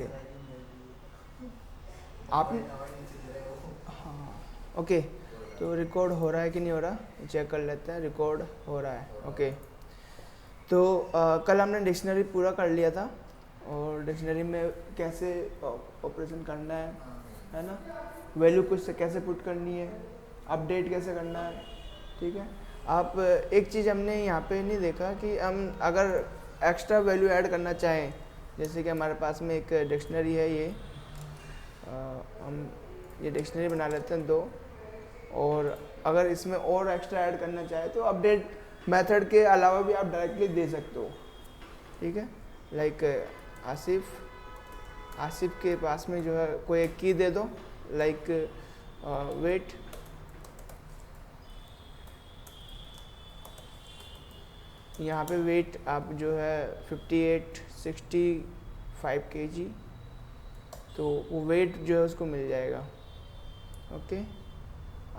Okay आप हाँ okay. तो रिकॉर्ड हो रहा है कि नहीं हो रहा चेक कर लेते हैं। रिकॉर्ड हो रहा है ओके। तो कल हमने डिक्शनरी पूरा कर लिया था और डिक्शनरी में कैसे ऑपरेशन करना है ना, वैल्यू कुछ से कैसे पुट करनी है, अपडेट कैसे करना है। ठीक है। आप एक चीज़ हमने यहाँ पे नहीं देखा कि हम अगर एक्स्ट्रा वैल्यू ऐड करना चाहें, जैसे कि हमारे पास में एक डिक्शनरी है ये, हम ये डिक्शनरी बना लेते हैं 2, और अगर इसमें और एक्स्ट्रा ऐड करना चाहे तो अपडेट मेथड के अलावा भी आप डायरेक्टली दे सकते हो। ठीक है। लाइक आसिफ के पास में जो है कोई एक की दे दो, लाइक वेट, यहाँ पे वेट आप जो है 5865 kg, तो वो वेट जो है उसको मिल जाएगा। Okay.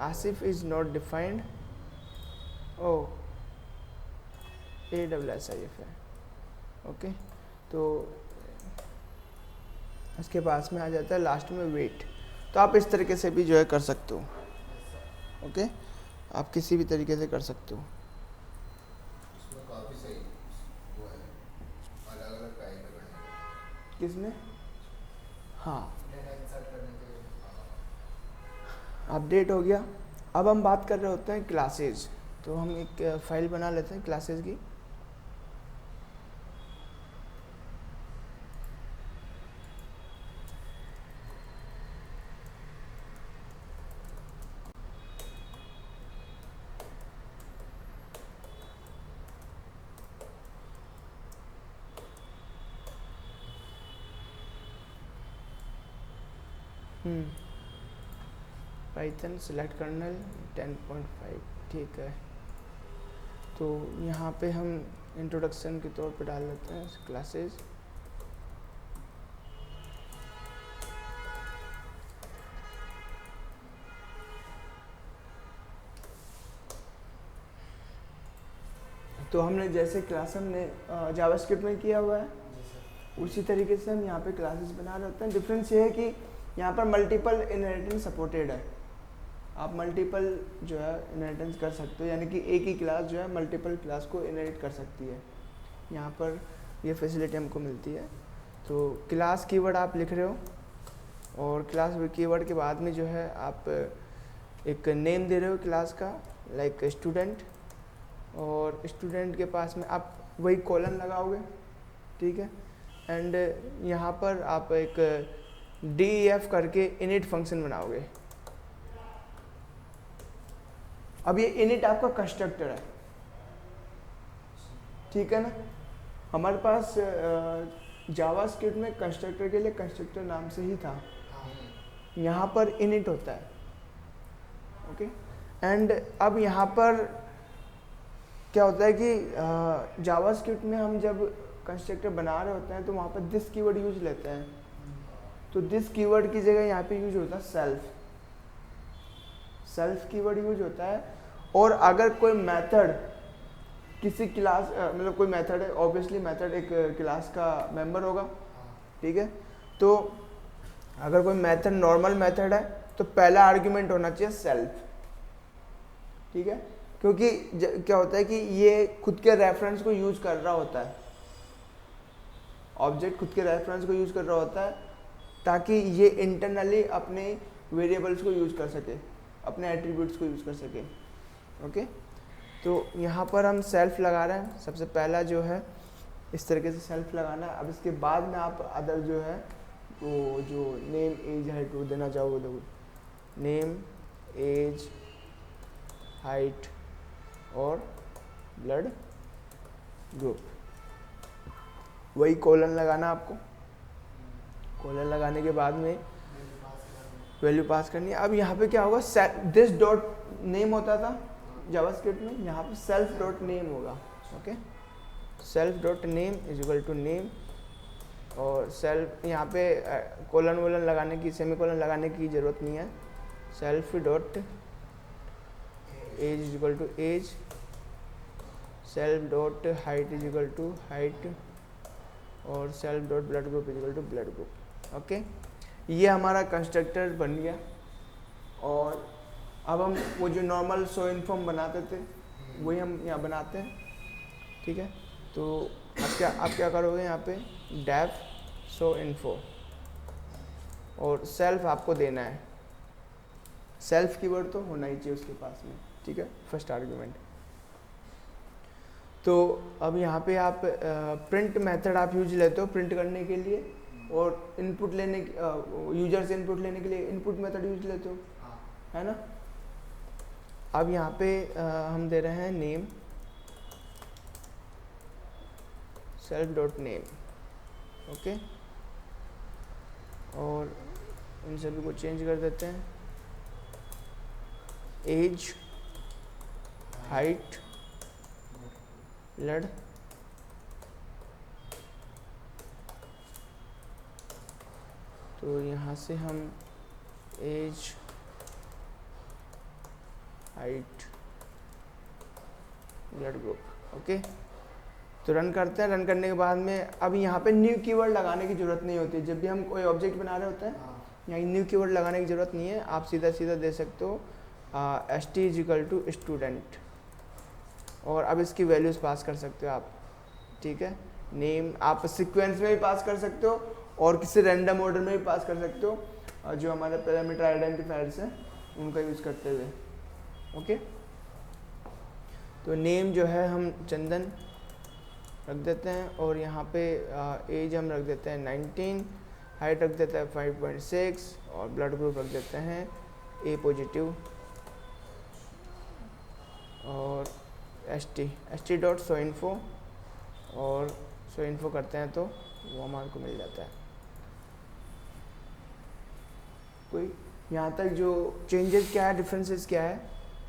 Asif is not defined, ओ ASSIF है। ओके। तो इसके पास में आ जाता है लास्ट में वेट। तो आप इस तरीके से भी जो है कर सकते हो। ओके। आप किसी भी तरीके से कर सकते हो। किसमें? हाँ अपडेट हो गया। अब हम बात कर रहे होते हैं क्लासेज। तो हम एक फाइल बना लेते हैं क्लासेज की। पाइथन सेलेक्ट कर्नल 10.5 ठीक है। तो यहाँ पे हम इंट्रोडक्शन के तौर पे डाल लेते हैं क्लासेस। तो हमने जैसे क्लास हमने जावास्क्रिप्ट में किया हुआ है, उसी तरीके से हम यहाँ पे क्लासेस बना रहे होते हैं। डिफरेंस ये है कि यहाँ पर मल्टीपल इनहेरिटेंस सपोर्टेड है। आप मल्टीपल जो है इनहेरिटेंस कर सकते हो, यानी कि एक ही क्लास जो है मल्टीपल क्लास को इनहेरिट कर सकती है। यहाँ पर ये फैसिलिटी हमको मिलती है। तो क्लास कीवर्ड आप लिख रहे हो, और क्लास कीवर्ड के बाद में जो है आप एक नेम दे रहे हो क्लास का, लाइक स्टूडेंट, और स्टूडेंट के पास में आप वही कॉलन लगाओगे। ठीक है। एंड यहाँ पर आप एक DEF करके इनिट फंक्शन बनाओगे। अब ये इनिट आपका कंस्ट्रक्टर है। ठीक है ना। हमारे पास जावास्क्रिप्ट में कंस्ट्रक्टर के लिए कंस्ट्रक्टर नाम से ही था, यहाँ पर इनिट होता है। ओके। एंड अब यहाँ पर क्या होता है कि जावास्क्रिप्ट में हम जब कंस्ट्रक्टर बना रहे होते हैं तो वहाँ पर दिस कीवर्ड यूज लेते हैं। तो दिस कीवर्ड की जगह यहाँ पे यूज होता है सेल्फ कीवर्ड यूज होता है। और अगर कोई मेथड किसी क्लास मतलब कोई मेथड है, ऑब्वियसली मेथड एक क्लास का मेंबर होगा। ठीक है। तो अगर कोई मेथड नॉर्मल मेथड है तो पहला आर्ग्यूमेंट होना चाहिए सेल्फ। ठीक है। क्योंकि क्या होता है कि ये खुद के रेफरेंस को यूज कर रहा होता है, ऑब्जेक्ट खुद के रेफरेंस को यूज कर रहा होता है, ताकि ये इंटरनली अपने वेरिएबल्स को यूज कर सके, अपने एट्रीब्यूट्स को यूज कर सके। ओके। तो यहाँ पर हम सेल्फ लगा रहे हैं। सबसे पहला जो है इस तरीके से सेल्फ लगाना है। अब इसके बाद में आप अदर जो है वो जो नेम एज हाइट वो देना चाहोगे तो नेम एज हाइट और ब्लड ग्रुप, वही कॉलन लगाना आपको। कॉलन लगाने के बाद में वैल्यू पास करनी है। अब यहाँ पे क्या होगा, दिस डॉट नेम होता था जावास्क्रिप्ट में, यहाँ पे सेल्फ डॉट नेम होगा। Okay. Self dot name is equal to name, और सेल्फ यहाँ पे कोलन वोलन लगाने की, सेमीकोलन लगाने की ज़रूरत नहीं है। Self dot age is equal to age, self dot height is equal to height, और self dot blood group is equal to blood group. Okay, ये हमारा कंस्ट्रक्टर बन गया। और अब हम वो जो नॉर्मल शो इन्फॉर्म बनाते थे वही हम यहाँ बनाते हैं, ठीक है। तो आप क्या करोगे, यहाँ पे डेफ शो इन्फो और सेल्फ आपको देना है, सेल्फ कीवर्ड तो होना ही चाहिए उसके पास में, ठीक है, फर्स्ट आर्गुमेंट। तो अब यहाँ पे आप प्रिंट मेथड आप यूज लेते हो प्रिंट करने के लिए, और इनपुट लेने यूजर से इनपुट लेने के लिए इनपुट मेथड यूज लेते हो, है ना। अब यहाँ पे हम दे रहे हैं name, self dot name, okay, और इन सभी को चेंज कर देते हैं, एज, हाइट, ब्लड, तो यहाँ से हम age, height, blood group, okay. तो रन करते हैं। रन करने के बाद में अब यहाँ पे न्यू कीवर्ड लगाने की ज़रूरत नहीं होती। जब भी हम कोई ऑब्जेक्ट बना रहे होते हैं यहाँ न्यू कीवर्ड लगाने की ज़रूरत नहीं है, आप सीधा सीधा दे सकते हो st = स्टूडेंट, और अब इसकी वैल्यूज़ पास कर सकते हो आप, ठीक है। नेम आप सीक्वेंस में भी पास कर सकते हो और किसी रैंडम ऑर्डर में भी पास कर सकते हो, जो हमारे पैरामीटर आइडेंटिफायर्स हैं उनका यूज़ करते हुए, ओके। तो नेम जो है हम चंदन रख देते हैं, और यहाँ पे एज हम रख देते हैं 19, हाइट रख देते हैं 5.6, और ब्लड ग्रुप रख देते हैं ए पॉजिटिव, और st डॉट शो इन्फो, और शो इन्फो करते हैं तो वो हमारे को मिल जाता है। कोई यहाँ तक जो चेंजेस क्या है, डिफरेंसेस क्या है,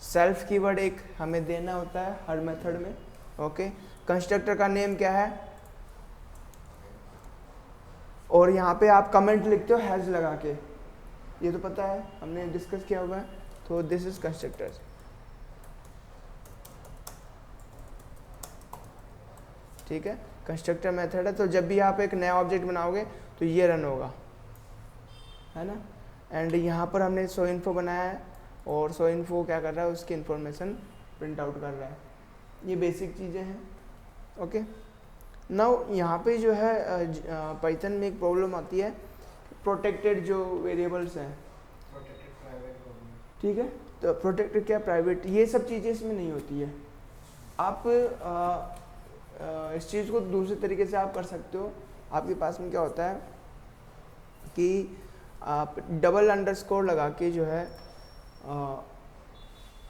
सेल्फ कीवर्ड एक हमें देना होता है हर मेथड में, ओके। कंस्ट्रक्टर का नेम क्या है, और यहाँ पे आप कमेंट लिखते हो हैज लगा के, ये तो पता है, हमने डिस्कस किया हुआ है। तो दिस इज कंस्ट्रक्टर, ठीक है, कंस्ट्रक्टर मेथड है। तो जब भी आप एक नया ऑब्जेक्ट बनाओगे तो ये रन होगा, है ना। एंड यहाँ पर हमने शो इन्फो बनाया है, और शो इन्फो क्या कर रहा है, उसकी इन्फॉर्मेशन प्रिंट आउट कर रहा है। ये बेसिक चीज़ें हैं, ओके। नाउ यहाँ पे जो है पाइथन में एक प्रॉब्लम आती है, प्रोटेक्टेड जो वेरिएबल्स हैं, ठीक है। तो प्रोटेक्टेड क्या, प्राइवेट, ये सब चीज़ें इसमें नहीं होती है। आप इस चीज़ को दूसरे तरीके से आप कर सकते हो। आपके पास में क्या होता है कि आप डबल अंडरस्कोर लगा के जो है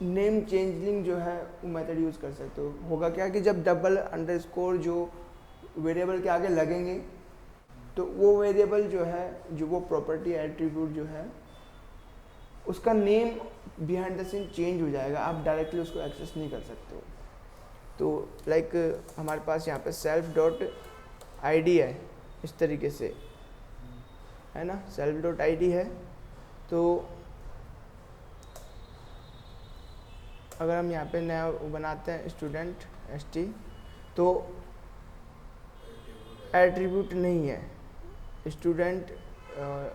नेम चेंजिंग जो है वो मेथड यूज़ कर सकते हो। होगा क्या कि जब डबल अंडरस्कोर जो वेरिएबल के आगे लगेंगे तो वो वेरिएबल जो है, जो वो प्रॉपर्टी एट्रीब्यूट जो है, उसका name behind the scene change हो जाएगा, आप डायरेक्टली उसको एक्सेस नहीं कर सकते हो। तो लाइक हमारे पास यहाँ पे सेल्फ डॉट ID है, इस तरीके से, है ना, सेल्फ डॉट ID है। तो अगर हम यहाँ पे नया बनाते हैं स्टूडेंट ST, तो एट्रीब्यूट नहीं है, student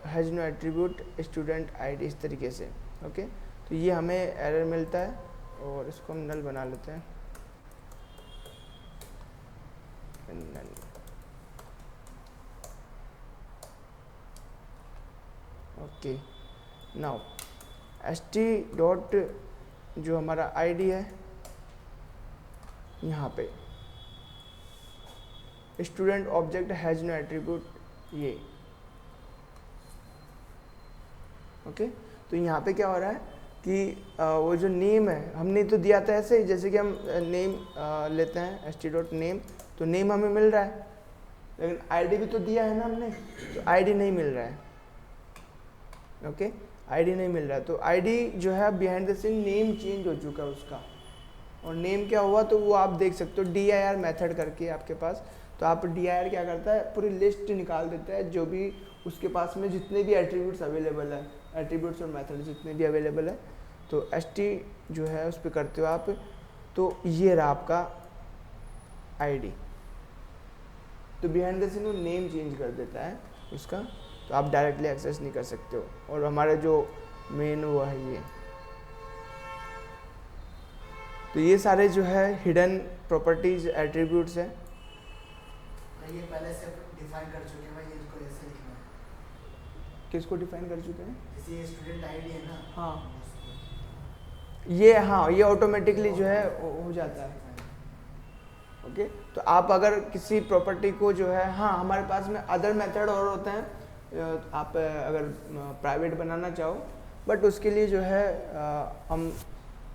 has no attribute student ID, इस तरीके से, ओके। तो ये हमें एरर मिलता है, और इसको हम नल बना लेते हैं, null, okay. Now ST dot जो हमारा ID है, यहाँ पे student object has no attribute, ये, ओके। तो यहाँ पे क्या हो रहा है कि वो जो नेम है हमने तो दिया था ऐसे ही, जैसे कि हम नेम लेते हैं ST डॉट नेम, तो नेम हमें मिल रहा है, लेकिन ID भी तो दिया है ना हमने, तो ID नहीं मिल रहा है, ओके। ID नहीं मिल रहा है। तो ID जो है behind the scene name change हो चुका है उसका, और नेम क्या हुआ तो वो आप देख सकते हो dir मेथड करके आपके पास। तो आप dir क्या करता है, पूरी लिस्ट निकाल देता है जो भी उसके पास में जितने भी एट्रीब्यूट्स अवेलेबल है, एट्रीब्यूट्स और मेथड जितने भी अवेलेबल है, तो ST जो है उस पर करते हो आप, तो ये रहा आपका ID। तो बिहाइंड द सीन वो नेम चेंज कर देता है उसका, तो आप डायरेक्टली एक्सेस नहीं कर सकते हो। और हमारे जो मेन वो है ये, तो ये सारे जो है हिडन प्रॉपर्टीज एट्रीब्यूट्स हैं। ये पहले से डिफाइन कर चुके हैं भाई, इसको ऐसे लिखना है। किसको डिफाइन कर चुके हैं? जैसे ये स्टूडेंट आईडी है ना, हाँ ये, हाँ ये ऑटोमेटिकली जो है हो जाता है। ओके तो आप अगर किसी प्रॉपर्टी को जो है, हाँ हमारे पास में अदर मेथड और होते हैं, आप अगर प्राइवेट बनाना चाहो, बट उसके लिए जो है हम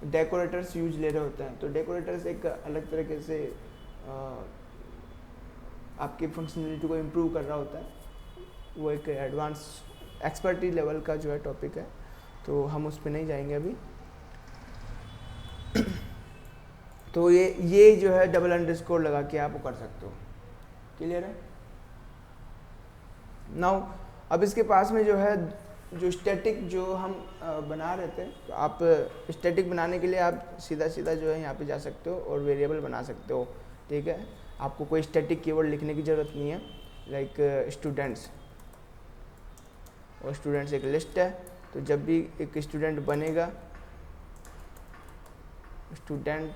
डेकोरेटर्स यूज ले रहे होते हैं। तो डेकोरेटर्स एक अलग तरीके से आपकी फंक्शनलिटी को इम्प्रूव कर रहा होता है, वो एक एडवांस एक्सपर्टी लेवल का जो है टॉपिक है, तो हम उस पर नहीं जाएंगे अभी। तो ये जो है डबल अंडरस्कोर लगा के आप वो कर सकते हो। क्लियर है? नाउ अब इसके पास में जो है जो स्टैटिक जो हम बना रहे थे, तो आप स्टैटिक बनाने के लिए आप सीधा सीधा जो है यहाँ पे जा सकते हो और वेरिएबल बना सकते हो। ठीक है, आपको कोई स्टैटिक कीवर्ड लिखने की ज़रूरत नहीं है। लाइक स्टूडेंट्स, और स्टूडेंट्स एक लिस्ट है, तो जब भी एक स्टूडेंट बनेगा, स्टूडेंट,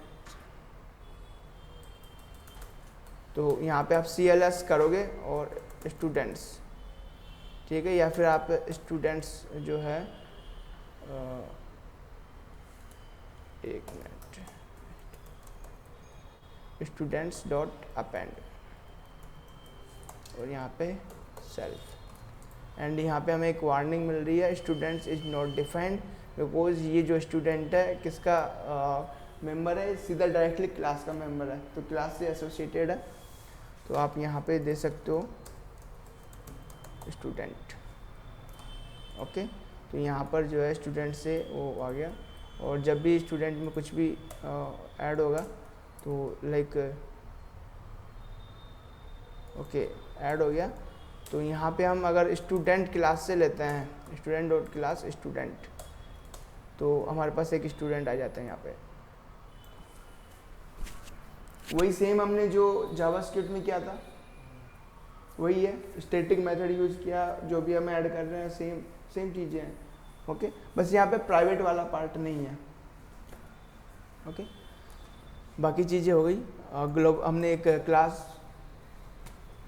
तो यहाँ पे आप CLS करोगे और स्टूडेंट्स, ठीक है, या फिर आप स्टूडेंट्स जो है एक मिनट, स्टूडेंट्स डॉट अपेंड, और यहाँ पे सेल्फ, एंड यहाँ पे हमें एक वार्निंग मिल रही है, students is not defined, because ये जो स्टूडेंट है किसका मेंबर है, सीधा डायरेक्टली क्लास का मेंबर है, तो क्लास से एसोसिएटेड है। तो आप यहाँ पे दे सकते हो स्टूडेंट। ओके, तो यहाँ पर जो है स्टूडेंट से वो आ गया, और जब भी स्टूडेंट में कुछ भी ऐड होगा तो लाइक ओके ऐड हो गया, तो यहाँ पे हम अगर स्टूडेंट क्लास से लेते हैं, स्टूडेंट डॉट क्लास स्टूडेंट, तो हमारे पास एक स्टूडेंट आ जाता है यहाँ पे। वही सेम हमने जो जावास्क्रिप्ट में किया था वही है, स्टैटिक मेथड यूज़ किया, जो भी हम ऐड कर रहे हैं सेम चीज़ें हैं। ओके, बस यहाँ पे प्राइवेट वाला पार्ट नहीं है। ओके, बाकी चीज़ें हो गई। हमने एक क्लास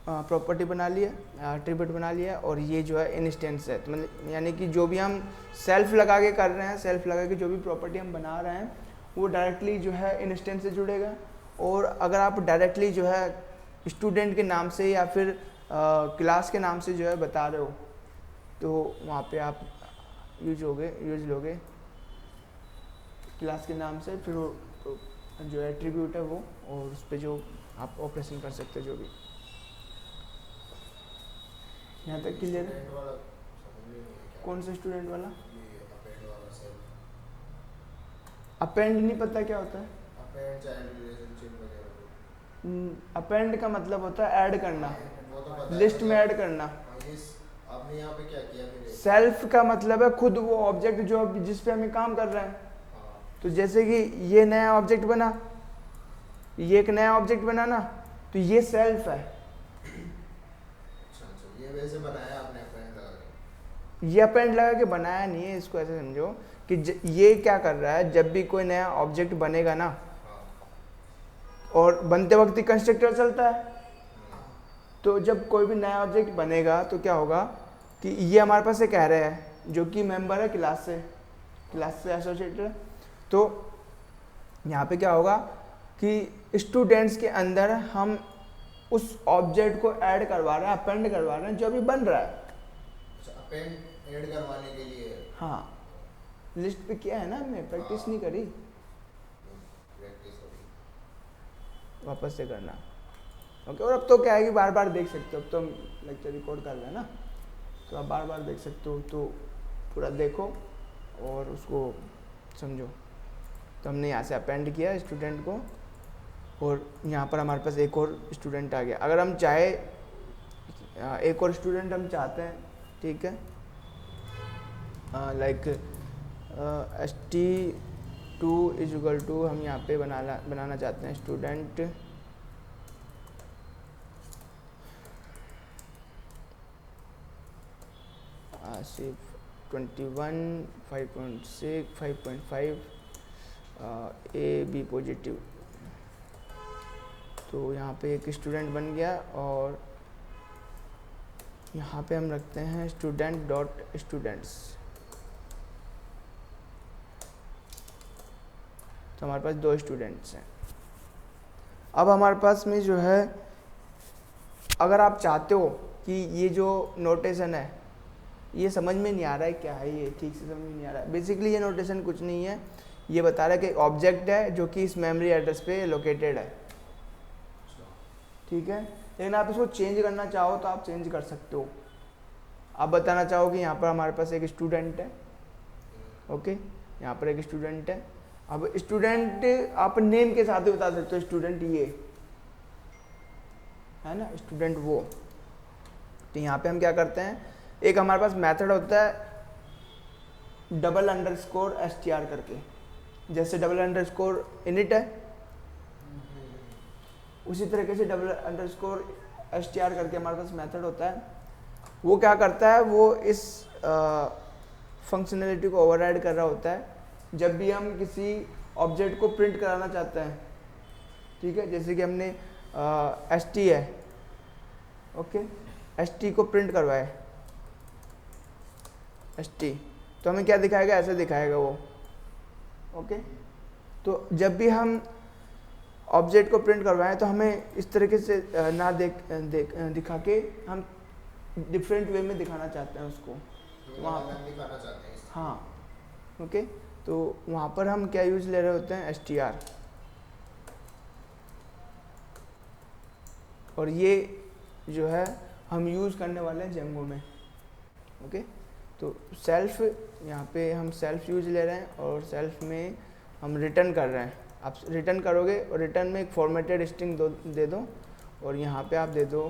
प्रॉपर्टी बना लिया, एट्रीब्यूट बना लिया, और ये जो है इंस्टेंस है, तो मतलब यानी कि जो भी हम सेल्फ लगा के कर रहे हैं, सेल्फ लगा के जो भी प्रॉपर्टी हम बना रहे हैं वो डायरेक्टली जो है इंस्टेंस से जुड़ेगा। और अगर आप डायरेक्टली जो है स्टूडेंट के नाम से या फिर क्लास के नाम से जो है बता रहे हो, तो वहाँ पे आप यूज लोगे क्लास के नाम से, फिर वो जो एट्रीब्यूट है वो, और उस पर जो आप ऑपरेशन कर सकते हो जो भी। यहाँ तक क्लियर है? कौन सा स्टूडेंट वाला? अपेंड नहीं पता क्या होता है? अपेंड का मतलब होता है ऐड करना, लिस्ट में ऐड करना। आपने यहाँ पे क्या किया फिर? सेल्फ का मतलब है खुद वो ऑब्जेक्ट जो जिस पे हमें काम कर रहे हैं। तो जैसे कि ये नया ऑब्जेक्ट बना, ये एक नया ऑब्जेक्ट बना ना, तो ये सेल्फ है। ये वैसे बनाया आपने अपेंड लगा के? ये अपेंड लगा के बनाया नहीं है, इसको ऐसे समझो कि ये क्या कर रहा है, जब भी कोई नया ऑब्जेक्ट बनेगा ना, और बनते वक्त ही कंस्ट्रक्टर चलता है, तो जब कोई भी नया ऑब्जेक्ट बनेगा तो क्या होगा कि ये हमारे पास से कह रहे हैं जो कि मेंबर है क्लास से एसोसिएटेड है। तो यहाँ पे क्या होगा कि स्टूडेंट्स के अंदर हम उस ऑब्जेक्ट को ऐड करवा रहे हैं, अपेंड करवा रहे हैं जो भी बन रहा है। अपेंड ऐड करवाने के लिए, हाँ, लिस्ट पे किया है ना हमने, प्रैक्टिस नहीं करी, वापस से करना। ओके, और अब तो क्या है कि बार बार देख सकते हो, अब तो हम लेक्चर रिकॉर्ड कर रहे हैं ना, तो आप बार बार देख सकते हो, तो पूरा देखो और उसको समझो। तो हमने यहाँ से अपेंड किया स्टूडेंट को, और यहाँ पर हमारे पास एक और स्टूडेंट आ गया। अगर हम चाहे एक और स्टूडेंट हम चाहते हैं, ठीक है, लाइक ST2 = हम यहाँ पे बनाना चाहते हैं student Asif 21, 5.6, 5.5, A B positive. तो यहाँ पे एक स्टूडेंट बन गया और यहाँ पे हम रखते हैं स्टूडेंट डॉट स्टूडेंट्स। तो हमारे पास 2 स्टूडेंट्स हैं। अब हमारे पास में जो है, अगर आप चाहते हो कि ये जो नोटेशन है ये समझ में नहीं आ रहा है, क्या है ये, ठीक से समझ में नहीं आ रहा है। बेसिकली ये नोटेशन कुछ नहीं है, ये बता रहा है कि ऑब्जेक्ट है जो कि इस मेमोरी एड्रेस पे लोकेटेड है, ठीक है। लेकिन आप इसको चेंज करना चाहो तो आप चेंज कर सकते हो। आप बताना चाहो कि यहाँ पर हमारे पास एक स्टूडेंट है, ओके, यहाँ पर एक स्टूडेंट है। अब स्टूडेंट आप नेम के साथ ही बता सकते हो, स्टूडेंट ये है ना, स्टूडेंट वो। तो यहाँ पे हम क्या करते हैं, एक हमारे पास मेथड होता है $_str करके, जैसे $_ init है उसी तरीके से $_ करके हमारे पास मेथड होता है। वो क्या करता है, वो इस फंक्शनैलिटी को ओवरराइड कर रहा होता है जब भी हम किसी ऑब्जेक्ट को प्रिंट कराना चाहते हैं, ठीक है। जैसे कि हमने st है, ओके, st को प्रिंट करवाए st, तो हमें क्या दिखाएगा, ऐसे दिखाएगा वो, ओके। तो जब भी हम ऑब्जेक्ट को प्रिंट करवाएं तो हमें इस तरीके से ना दिखा के हम डिफरेंट वे में दिखाना चाहते हैं उसको, तो वहाँ दिखाना चाहते हैं। हाँ, ओके। तो वहाँ पर हम क्या यूज़ ले रहे होते हैं, str। और ये जो है हम यूज़ करने वाले हैं जेंगो में, ओके। तो सेल्फ, यहाँ पे हम सेल्फ यूज ले रहे हैं और सेल्फ में हम रिटर्न कर रहे हैं। आप रिटर्न करोगे और रिटर्न में एक फॉर्मेटेड स्ट्रिंग दे दो और यहाँ पे आप दे दो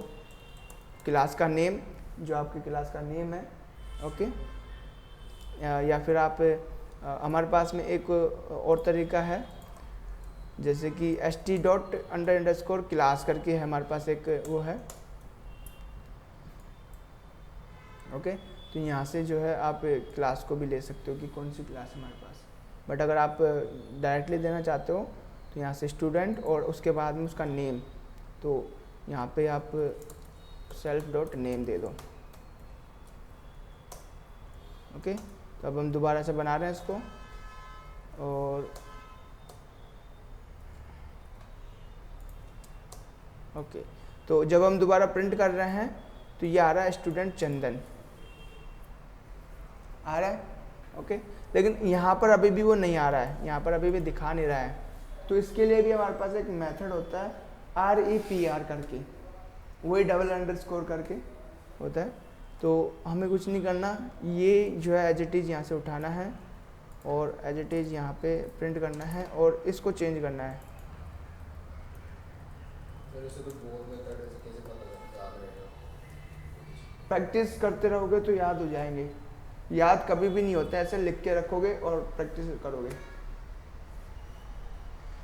क्लास का नेम, जो आपकी क्लास का नेम है, ओके। या फिर आप हमारे पास में एक और तरीका है, जैसे कि st._class करके है हमारे पास एक वो है, ओके। तो यहाँ से जो है आप क्लास को भी ले सकते हो कि कौन सी क्लास है हमारे पास। बट अगर आप डायरेक्टली देना चाहते हो तो यहाँ से स्टूडेंट और उसके बाद में उसका नेम, तो यहाँ पे आप self.name दे दो, ओके। तो अब हम दोबारा से बना रहे हैं इसको और ओके। तो जब हम दोबारा प्रिंट कर रहे हैं तो ये आ रहा है स्टूडेंट चंदन आ रहा है, ओके। लेकिन यहाँ पर अभी भी वो नहीं आ रहा है, यहाँ पर अभी भी दिखा नहीं रहा है। तो इसके लिए भी हमारे पास एक मेथड होता है REPR करके, वही $_ करके होता है। तो हमें कुछ नहीं करना, ये जो है एज इट इज़ यहाँ से उठाना है और एज इट इज़ यहाँ पे प्रिंट करना है और इसको चेंज करना है। प्रैक्टिस करते रहोगे तो याद हो जाएंगे। याद कभी भी नहीं होता, ऐसे लिख के रखोगे और प्रैक्टिस करोगे।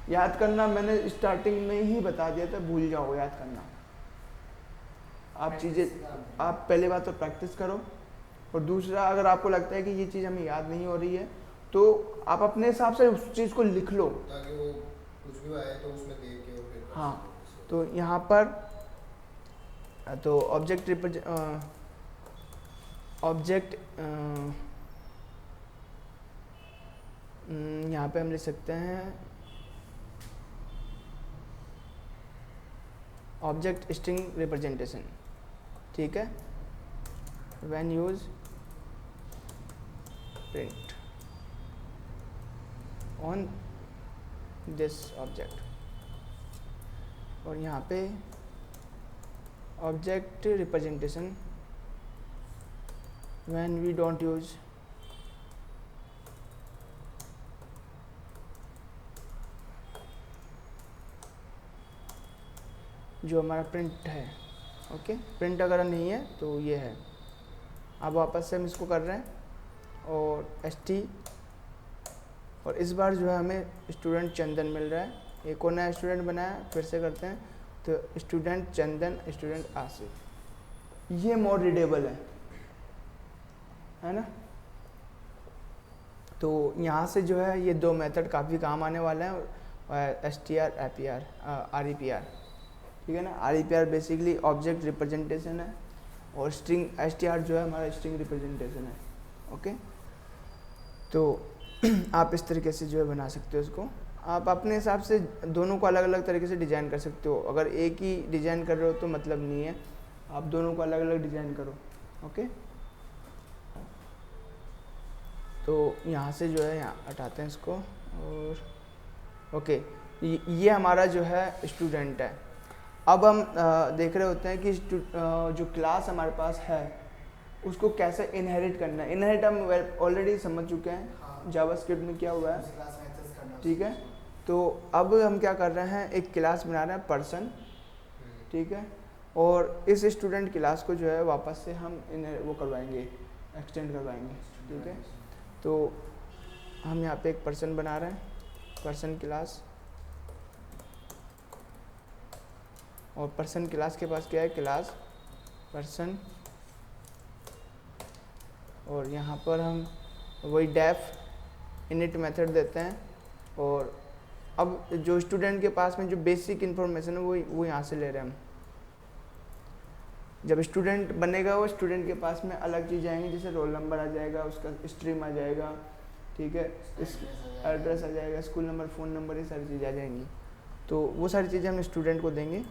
याद करना मैंने स्टार्टिंग में ही बता दिया था, भूल जाओ याद करना। आप चीज़ें, आप पहले बात तो प्रैक्टिस करो और दूसरा, अगर आपको लगता है कि ये चीज़ हमें याद नहीं हो रही है तो आप अपने हिसाब से उस चीज़ को लिख लो, ताकि वो कुछ भी आए तो उसमें देख के फिर। हाँ। तो यहाँ पर तो ऑब्जेक्ट यहाँ पे हम लिख सकते हैं ऑब्जेक्ट स्ट्रिंग रिप्रेजेंटेशन, ठीक है। When use print on this object, और यहाँ पे object representation when we don't use जो हमारा प्रिंट है, ओके। प्रिंट अगर नहीं है तो ये है। अब वापस से हम इसको कर रहे हैं और st, और इस बार जो है हमें स्टूडेंट चंदन मिल रहा है। एक और नया स्टूडेंट बनाया, फिर से करते हैं। तो स्टूडेंट चंदन, स्टूडेंट आसिफ, ये मोर रीडेबल है, है ना। तो यहाँ से जो है ये दो मेथड काफ़ी काम आने वाले हैं, str APR REPR, ठीक है ना। REPR बेसिकली ऑब्जेक्ट रिप्रेजेंटेशन है और स्ट्रिंग str जो है हमारा स्ट्रिंग रिप्रेजेंटेशन है। ओके, तो आप इस तरीके से जो है बना सकते हो इसको। आप अपने हिसाब से दोनों को अलग अलग तरीके से डिज़ाइन कर सकते हो। अगर एक ही डिज़ाइन कर रहे हो तो मतलब नहीं है, आप दोनों को अलग अलग डिज़ाइन करो। ओके, तो यहाँ से जो है यहाँ हटाते हैं इसको। और ओके, ये हमारा जो है स्टूडेंट है। अब हम देख रहे होते हैं कि जो क्लास हमारे पास है उसको कैसे इनहेरिट करना है। इनहेरिट हम ऑलरेडी समझ चुके हैं, हाँ। जावास्क्रिप्ट में क्या हुआ है, उस क्लास में एक्सेस करना ठीक है। तो अब हम क्या कर रहे हैं, एक क्लास बना रहे हैं पर्सन, ठीक है। और इस स्टूडेंट क्लास को जो है वापस से हम वो करवाएंगे, एक्सटेंड करवाएंगे, ठीक है। तो हम यहाँ पे एक पर्सन बना रहे हैं, पर्सन क्लास, और पर्सन क्लास के पास क्या है, क्लास पर्सन, और यहाँ पर हम वही डेफ इनिट मेथड देते हैं। और अब जो स्टूडेंट के पास में जो बेसिक इन्फॉर्मेशन है वो यहाँ से ले रहे हैं हम। जब स्टूडेंट बनेगा वो स्टूडेंट के पास में अलग चीज़ आएंगी, जैसे रोल नंबर आ जाएगा, उसका स्ट्रीम आ जाएगा, ठीक है, एड्रेस आ जाएगा, स्कूल नंबर, फ़ोन नंबर, ये सारी चीज़ें आ जाएंगी। तो वो सारी चीज़ें हम स्टूडेंट को देंगे।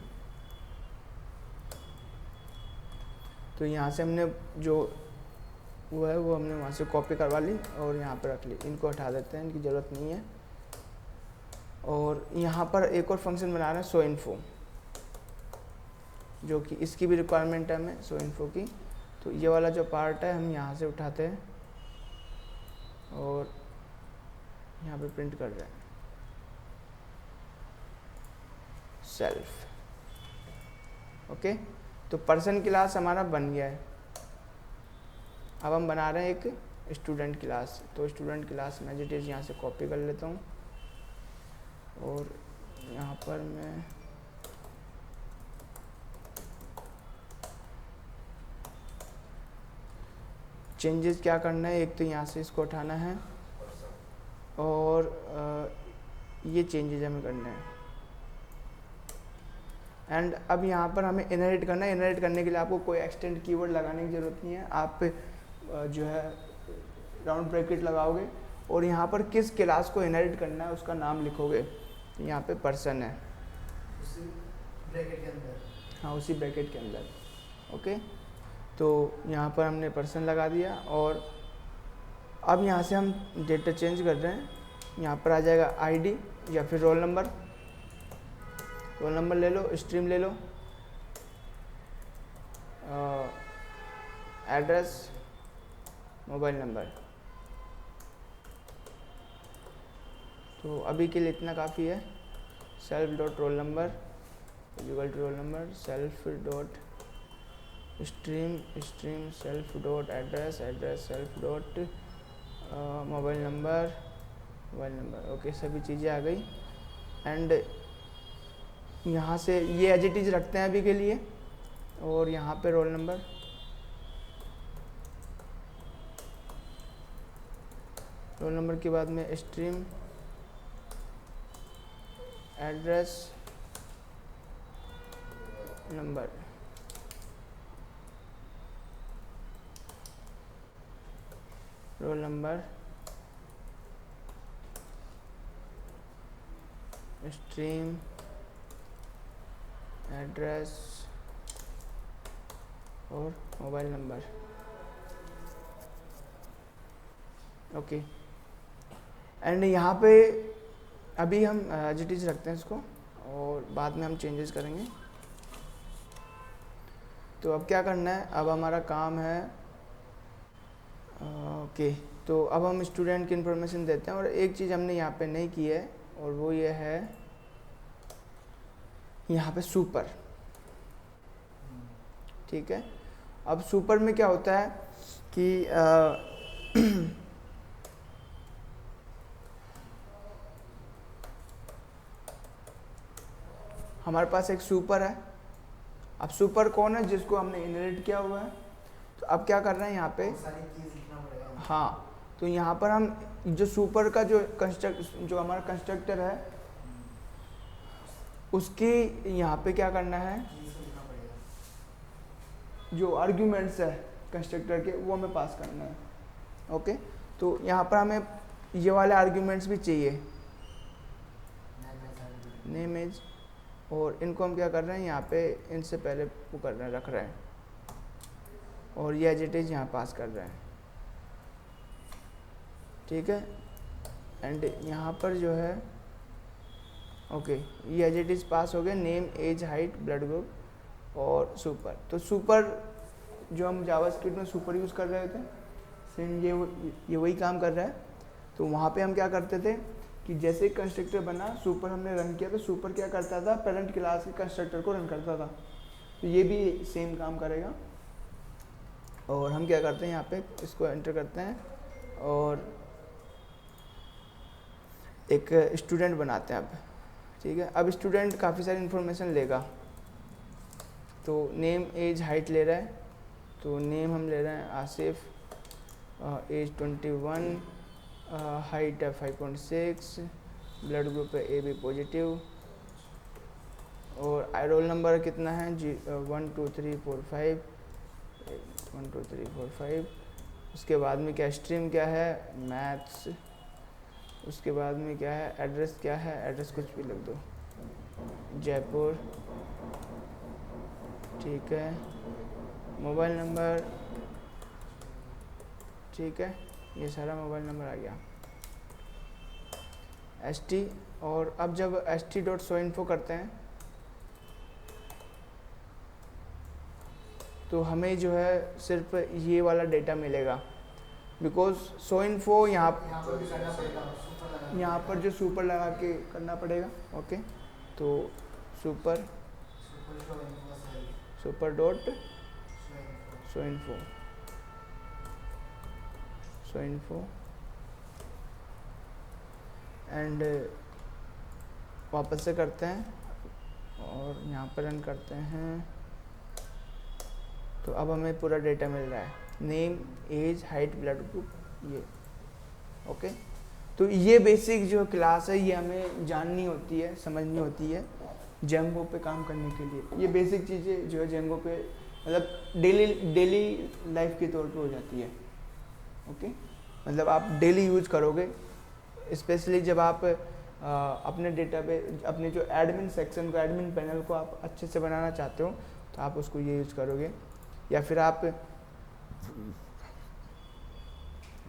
तो यहाँ से हमने जो वो है वो हमने वहाँ से कॉपी करवा ली और यहाँ पर रख ली। इनको हटा देते हैं, इनकी ज़रूरत नहीं है। और यहाँ पर एक और फंक्शन बना रहे हैं शो इन्फो, जो कि इसकी भी रिक्वायरमेंट है हमें, शो इन्फो की। तो ये वाला जो पार्ट है हम यहाँ से उठाते हैं और यहाँ पे प्रिंट कर रहे हैं सेल्फ। ओके, तो पर्सन क्लास हमारा बन गया है। अब हम बना रहे हैं एक स्टूडेंट क्लास। तो स्टूडेंट क्लास में एज इट इज़ यहाँ से कॉपी कर लेता हूँ और यहाँ पर मैं चेंजेस क्या करना है, एक तो यहाँ से इसको उठाना है और ये चेंजेस हमें करने हैं। एंड अब यहाँ पर हमें इनहेरिट करना है। इनहेरिट करने के लिए आपको कोई एक्सटेंड कीवर्ड लगाने की ज़रूरत नहीं है। आप जो है राउंड ब्रैकेट लगाओगे और यहाँ पर किस क्लास को इनहेरिट करना है उसका नाम लिखोगे। तो यहाँ पे पर्सन है, उसी ब्रैकेट के अंदर, हाँ उसी ब्रैकेट के अंदर। ओके, तो यहाँ पर हमने पर्सन लगा दिया और अब यहाँ से हम डेटा चेंज कर रहे हैं। यहाँ पर आ जाएगा आईडी या फिर रोल नंबर। रोल नंबर ले लो, स्ट्रीम ले लो, एड्रेस, मोबाइल नंबर। तो अभी के लिए इतना काफ़ी है। Self dot roll number equal to roll number, self dot stream stream, self dot address address, self dot mobile number. Okay, सभी चीज़ें आ गई। एंड यहाँ से ये एज इट इज़ रखते हैं अभी के लिए। और यहाँ पे रोल नंबर, रोल नंबर के बाद में stream, address, number. Roll number, stream, address और मोबाइल नंबर। ओके, एंड यहाँ पे अभी हम एज इट इज़ रखते हैं इसको और बाद में हम चेंजेस करेंगे। तो अब क्या करना है, अब हमारा काम है ओके, तो अब हम स्टूडेंट की इन्फॉर्मेशन देते हैं। और एक चीज़ हमने यहाँ पे नहीं की है और वो ये है यहाँ पे सुपर, ठीक है। अब सुपर में क्या होता है कि हमारे पास एक सुपर है। अब सुपर कौन है, जिसको हमने इनहेरिट किया हुआ है। तो अब क्या कर रहे हैं यहाँ पे, बहुत सारी कीज लिखना पड़ेगा। हाँ तो यहाँ पर हम जो सुपर का जो हमारा कंस्ट्रक्टर है उसके यहाँ पे क्या करना है, कीज को लिखना पड़ेगा। जो आर्ग्यूमेंट्स है कंस्ट्रक्टर के वो हमें पास करना है। ओके, तो यहाँ पर हमें ये वाले आर्ग्यूमेंट्स भी चाहिए, नेम एज, और इनको हम क्या कर रहे हैं यहाँ पे इनसे पहले वो कर रहे हैं, रख रहे हैं, और ये एज इट इज यहाँ पास कर रहे हैं। ठीक है, एंड यहाँ पर जो है ओके ये एज इट इज पास हो गया, name age height blood group और सुपर। तो सुपर जो हम जावास्क्रिप्ट में सुपर यूज़ कर रहे थे, सेम ये वही काम कर रहा है। तो वहाँ पे हम क्या करते थे कि जैसे कंस्ट्रक्टर बना, सुपर हमने रन किया, तो सुपर क्या करता था, पेरेंट क्लास के कंस्ट्रक्टर को रन करता था। तो ये भी सेम काम करेगा। और हम क्या करते हैं यहाँ पे इसको एंटर करते हैं और एक स्टूडेंट बनाते हैं अब। ठीक है, अब स्टूडेंट काफ़ी सारी इन्फॉर्मेशन लेगा। तो नेम एज हाइट ले रहा है, तो नेम हम ले रहे हैं आसिफ, एज 21, हाइट है 5.6, ब्लड ग्रुप है AB पॉजिटिव, और रोल नंबर कितना है 1 2 3 4 5, 1 2 3 4 5। उसके बाद में क्या स्ट्रीम क्या है, मैथ्स। उसके बाद में क्या है, एड्रेस क्या है, एड्रेस कुछ भी लिख दो, जयपुर। ठीक है, मोबाइल नंबर, ठीक है, ये सारा मोबाइल नंबर आ गया। ST, और अब जब st.showinfo करते हैं तो हमें जो है सिर्फ ये वाला डेटा मिलेगा, बिकॉज showinfo यहाँ पर भी करना पड़ेगा, सुपर लगा। यहाँ पर जो सुपर लगा के करना पड़ेगा। ओके, तो super super dot showinfo and वापस से करते हैं और यहाँ पर रन करते हैं। तो अब हमें पूरा डेटा मिल रहा है, name age height blood group, ये। ओके, तो ये बेसिक जो क्लास है ये हमें जाननी होती है, समझनी होती है जेंगो पे काम करने के लिए। ये बेसिक चीज़ें जो है जेंगो पे मतलब डेली लाइफ के तौर पे हो जाती है। ओके, मतलब आप डेली यूज करोगे, स्पेशली जब आप अपने डेटा पे अपने जो एडमिन सेक्शन को, एडमिन पैनल को आप अच्छे से बनाना चाहते हो तो आप उसको ये यूज़ करोगे। या फिर आप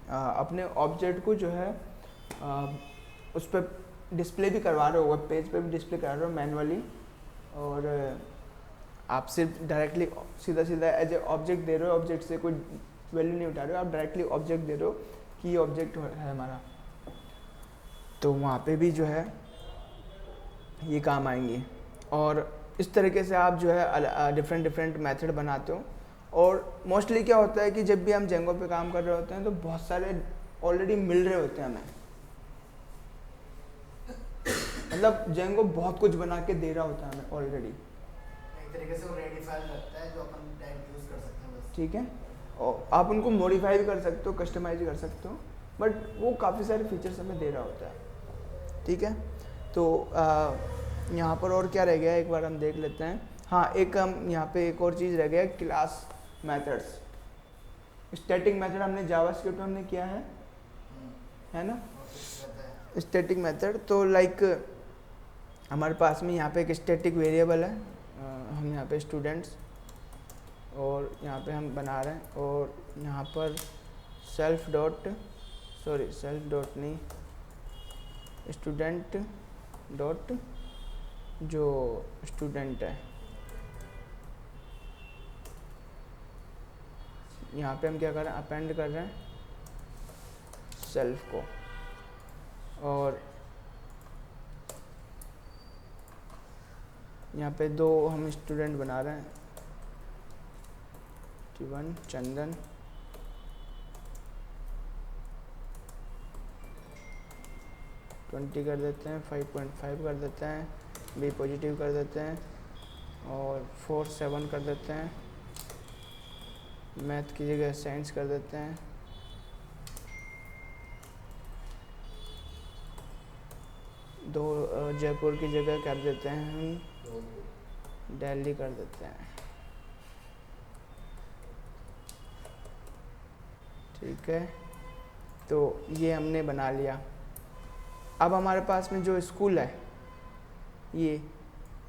अपने ऑब्जेक्ट को जो है उस पर डिस्प्ले भी करवा रहे हो, वेब पेज पे भी डिस्प्ले करा रहे हो मैनुअली, और आप सिर्फ डायरेक्टली सीधा एज ए ऑब्जेक्ट दे रहे हो, ऑब्जेक्ट से कोई वैल्यू नहीं उठा रहे हो, आप डायरेक्टली ऑब्जेक्ट दे रहे हो कि ये ऑब्जेक्ट है हमारा। तो वहाँ पे भी जो है ये काम आएंगे। और इस तरीके से आप जो है डिफरेंट मेथड बनाते हो। और मोस्टली क्या होता है कि जब भी हम जेंगो पे काम कर रहे होते हैं तो बहुत सारे ऑलरेडी मिल रहे होते हैं हमें, मतलब जेंगो बहुत कुछ बना के दे रहा होता है हमें ऑलरेडी। एक तरीके से वो रेडी फाइल रखता है जो अपन डायरेक्ट यूज कर सकते हैं बस। ठीक है, और आप उनको मॉडिफाई भी कर सकते हो, कस्टमाइज कर सकते हो, बट वो काफ़ी सारे फीचर्स हमें दे रहा होता है। ठीक है, तो यहाँ पर और क्या रह गया एक बार हम देख लेते हैं। हाँ, एक हम यहाँ पे एक और चीज़ रह गया, क्लास मेथड्स। स्टैटिक मेथड हमने जावास्क्रिप्ट में हमने किया है ना, स्टैटिक मेथड। तो लाइक हमारे पास में यहाँ पे एक स्टैटिक वेरिएबल है, हम यहाँ पे स्टूडेंट्स, और यहाँ पे हम बना रहे हैं, और यहाँ पर सेल्फ डॉट नहीं, स्टूडेंट डॉट जो स्टूडेंट है, यहाँ पे हम क्या कर रहे हैं, अपेंड कर रहे हैं सेल्फ को। और यहाँ पे दो हम स्टूडेंट बना रहे हैं, 21 चंदन, कर देते हैं, 5.5 कर देते हैं, बी पॉजिटिव कर देते हैं, और 4 7 कर देते हैं, मैथ की जगह साइंस कर देते हैं। जयपुर की जगह कर देते हैं हम दिल्ली कर देते हैं। ठीक है, तो ये हमने बना लिया। अब हमारे पास में जो स्कूल है ये,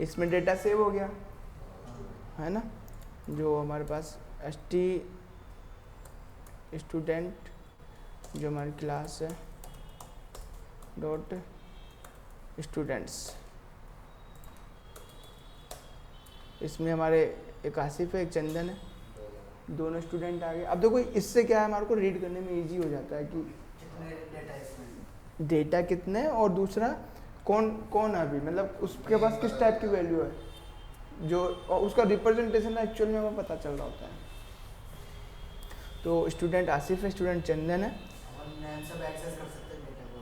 इसमें डेटा सेव हो गया है ना। जो हमारे पास ST स्टूडेंट जो हमारी क्लास है डॉट स्टूडेंट्स, इसमें हमारे एक आसिफ है एक चंदन है, दोनों स्टूडेंट आ गए। अब देखो इससे क्या है, हमारे को रीड करने में इजी हो जाता है कि कितने डेटा इसमें, डेटा कितने हैं और दूसरा कौन कौन है अभी, मतलब उसके पास किस टाइप की वैल्यू है, जो और उसका रिप्रेजेंटेशन एक्चुअल में हमें पता चल रहा होता है। तो स्टूडेंट आसिफ है, स्टूडेंट चंदन है। हम नेम से एक्सेस कर सकते हैं डेटा को।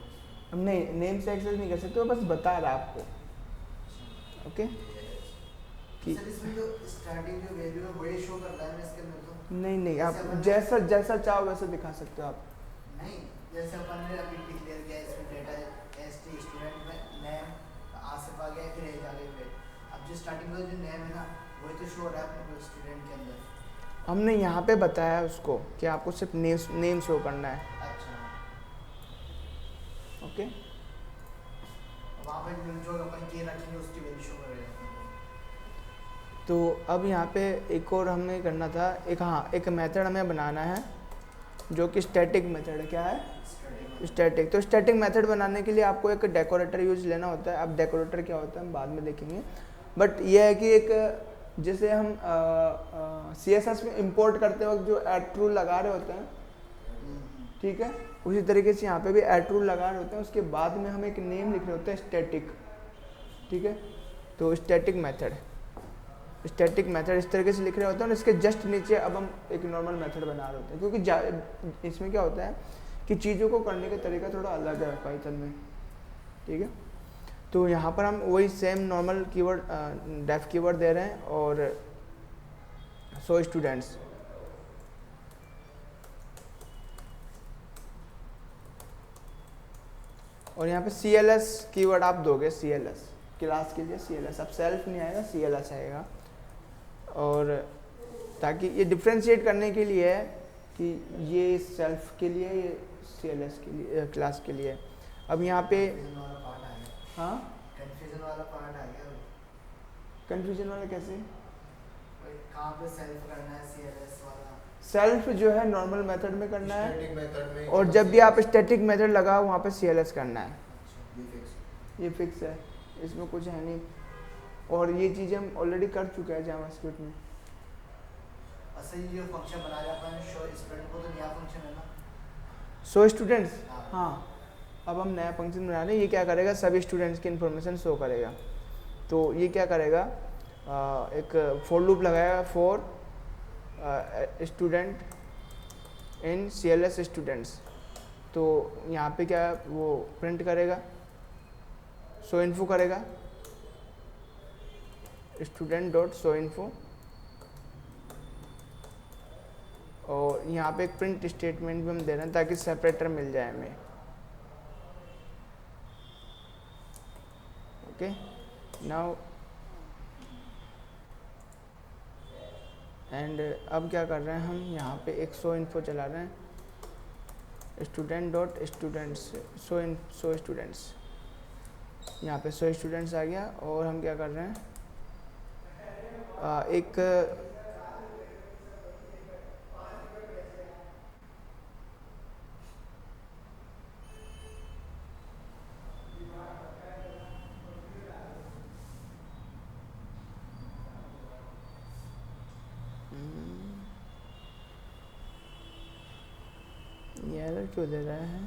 हम नहीं, नेम से एक्सेस नहीं कर सकते, वो बस बता रहा है आपको। ओके कि सर इसमें जो स्टार्टिंग जो वैल्यू है वही शो कर रहा है ना इसके अंदर तो? नहीं, आप जैसे अपन- जैसा जैसा चाहो वैसा दिखा सकते हो आप। नहीं, जैसे अपन ने अभी डिक्लेयर किया इसमें डेटा ST स्टूडेंट में नेम आसिफ आ गया, फिर एज आ गई, फिर अब जो स्टार्टिंग का जो नेम है ना वही तो शो हो रहा है अपने को स्टूडेंट के अंदर। हमने यहाँ पे बताया है उसको कि आपको सिर्फ नेम शो करना है। अच्छा, ओके, वहाँ पे जो अपन के रखेंगे उसकी वैल्यू शो करेगा अपने को। तो अब यहाँ पे एक और हमें करना था, एक मेथड हमें बनाना है जो कि स्टैटिक मेथड है। क्या है? स्टैटिक। तो स्टैटिक मेथड बनाने के लिए आपको एक डेकोरेटर यूज लेना होता है। अब डेकोरेटर क्या होता है हम बाद में देखेंगे, बट ये है कि एक जैसे हम CSS में इंपोर्ट करते वक्त जो ऐड रूल लगा रहे होते हैं, ठीक है, उसी तरीके से यहाँ पे भी ऐड रूल लगा रहे होते हैं। उसके बाद में हम एक नेम लिख रहे होते हैं स्टैटिक, ठीक है। तो स्टैटिक मेथड इस तरीके से लिख रहे होते हैं और इसके जस्ट नीचे अब हम एक नॉर्मल मेथड बना रहे होते हैं, क्योंकि इसमें क्या होता है कि चीज़ों को करने का तरीका थोड़ा अलग है पाइथन में, ठीक है। तो यहाँ पर हम वही same normal keyword def keyword दे रहे हैं और 100 स्टूडेंट्स, और यहाँ पे CLS कीवर्ड आप दोगे, CLS क्लास के लिए CLS, अब सेल्फ नहीं आएगा CLS आएगा। और ताकि ये डिफ्रेंशिएट करने के लिए है कि ये सेल्फ के लिए, ये CLS के लिए, क्लास के लिए। अब यहाँ पे कंफ्यूजन वाला पार्ट आ गया। हाँ, कंफ्यूजन वाला पार्ट आ गया। कन्फ्यूजन वाला कैसे? वही कहाँ पे सेल्फ करना है CLS वाला? सेल्फ जो है नॉर्मल मेथड में करना है, स्टैटिक मेथड में, और जब भी आप स्टैटिक मेथड लगाओ वहाँ पे CLS करना है। ये फिक्स। ये फिक्स है, इसमें कुछ है नहीं। और ये चीज़ें हम ऑलरेडी कर चुके हैं जावास्क्रिप्ट में। अच्छा, ये जो फंक्शन बना रहे अपन शो स्टूडेंट, वो तो नया फंक्शन है ना? 100 स्टूडेंट्स, हाँ। हाँ। अब हम नया फंक्शन बना रहे हैं, ये क्या करेगा, सभी स्टूडेंट्स की इन्फॉर्मेशन शो करेगा। तो ये क्या करेगा, एक फॉर लूप लगाएगा for student in CLS students. तो यहाँ पे क्या है, वो प्रिंट करेगा, शो इन्फो करेगा, स्टूडेंट डॉट शो इन्फो, और यहाँ पे एक प्रिंट स्टेटमेंट भी हम दे रहे हैं ताकि सेपरेटर मिल जाए हमें। ओके, नाउ एंड अब क्या कर रहे हैं हम, यहाँ पे एक शो इन्फो चला रहे हैं, student dot students show students. यहाँ पे 100 स्टूडेंट्स आ गया, और हम क्या कर रहे हैं, एक ये एरर क्यों दे रहा है?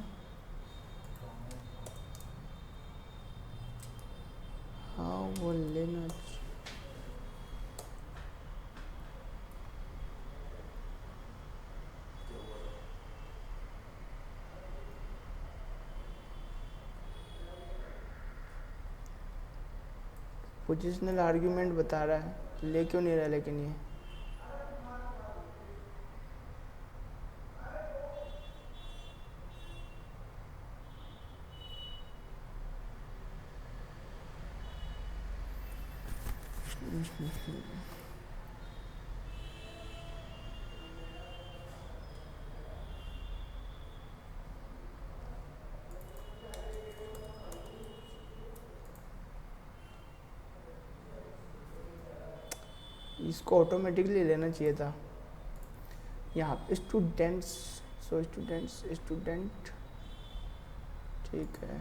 हाँ, वो लेना पोजिशनल आर्ग्यूमेंट बता रहा है, ले क्यों नहीं रहा लेकिन ये इसको ऑटोमेटिकली लेना चाहिए था। यहाँ पे स्टूडेंट्स, सो स्टूडेंट्स, स्टूडेंट, ठीक है।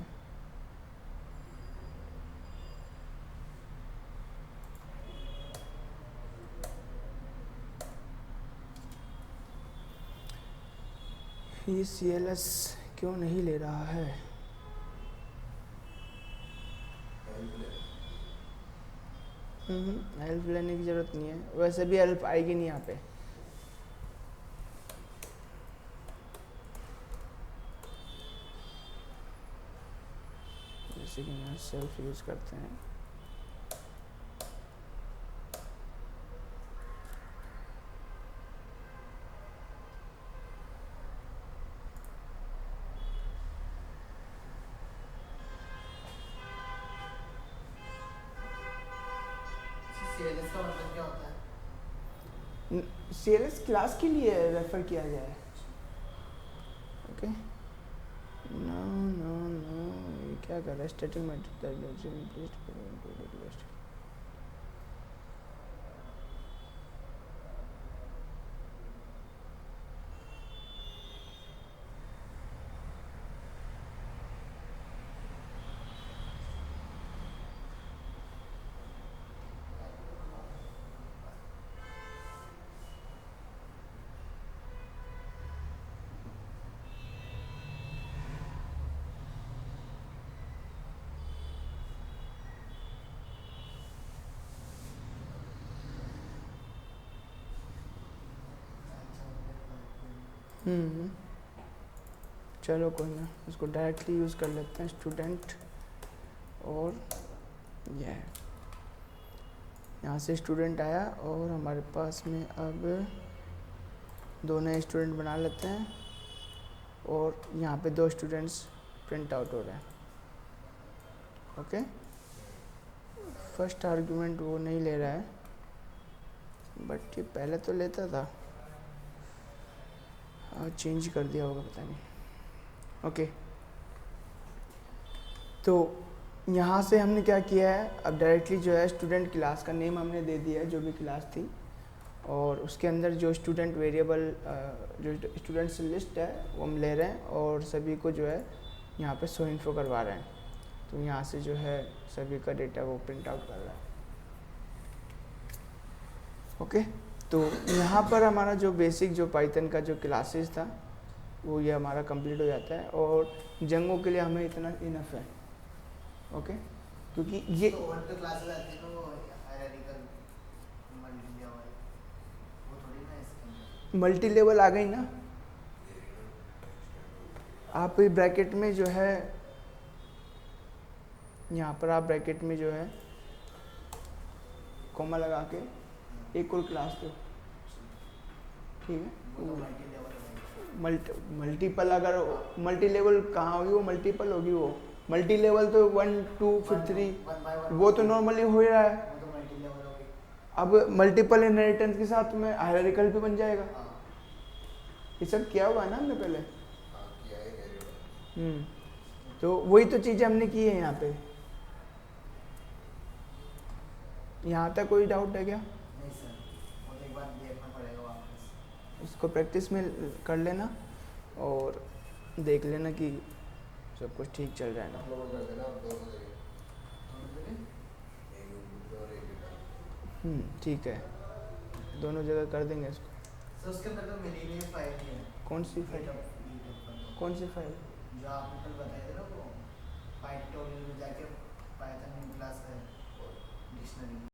ये CLS क्यों नहीं ले रहा है? हेल्प लेने की ज़रूरत नहीं है, वैसे भी हेल्प आएगी नहीं यहाँ पे। जैसे कि यहाँ सेल्फ यूज़ करते हैं। CLS का मतलब क्या होता है? CLS क्लास के लिए रेफर किया गया है। ओके, नो नो नो, ये क्या कर रहा है? स्टैटिक मैट्रिक्स चलो कोई ना, इसको डायरेक्टली यूज़ कर लेते हैं। स्टूडेंट और यह यहाँ से स्टूडेंट आया और हमारे पास में अब दो नए स्टूडेंट बना लेते हैं और यहाँ पे दो स्टूडेंट्स प्रिंट आउट हो रहे हैं। ओके, फर्स्ट आर्गुमेंट वो नहीं ले रहा है, बट ये पहले तो लेता था, चेंज कर दिया होगा पता नहीं। ओके, तो यहाँ से हमने क्या किया है, अब डायरेक्टली जो है स्टूडेंट क्लास का नेम हमने दे दिया है, जो भी क्लास थी, और उसके अंदर जो स्टूडेंट वेरिएबल, जो स्टूडेंट्स लिस्ट है वो हम ले रहे हैं और सभी को जो है यहाँ पे शो इन्फो करवा रहे हैं। तो यहाँ से जो है सभी का डेटा वो प्रिंट आउट कर रहा है। ओके, तो यहाँ पर हमारा जो बेसिक जो पाइथन का जो क्लासेस था वो ये हमारा कंप्लीट हो जाता है और जंगों के लिए हमें इतना इनफ है। ओके, क्योंकि ये तो और तो क्लासेस आती है तो हायरार्किकल मल्टी लेवल वो थोड़ी ना इसके अंदर मल्टी लेवल आ गई ना। आप ब्रैकेट में जो है, यहाँ पर आप ब्रैकेट में जो है कॉमा लगा के एक और क्लास दो, ठीक है। वो तो मल्टी लेवल है। मल्टीपल, अगर मल्टी लेवल कहाँ होगी, वो मल्टीपल होगी। वो मल्टी लेवल तो 1 2 फिर 3 वो तो नॉर्मली हो ही रहा है। वो तो मल्टी लेवल होगी। अब मल्टीपल इनहेरिटेंस के साथ में हायरार्किकल भी बन जाएगा। हाँ, ये सब किया हुआ है ना हमने पहले। हाँ किया है कैरियर। तो वही तो चीज़ें हमने की है यहाँ पे। यहाँ तक कोई डाउट है क्या? नहीं सर, वो तो एक बार देखना पड़ेगा वापस। इसको प्रैक्टिस में कर लेना और देख लेना कि सब कुछ ठीक चल रहा है ना। आप लोगों कर देना आप दोनों जगह, तो मुझे एक ऊपर और एक नीचे। ठीक है, दोनों जगह कर देंगे इसको। सर उसके अंदर तो मिली नहीं फाइल है। कौन सी फाइल? कौन सी फाइल? जो आपने कल बताया था ना वो पाइथन में जाके पाइथन क्लास है डिक्शनरी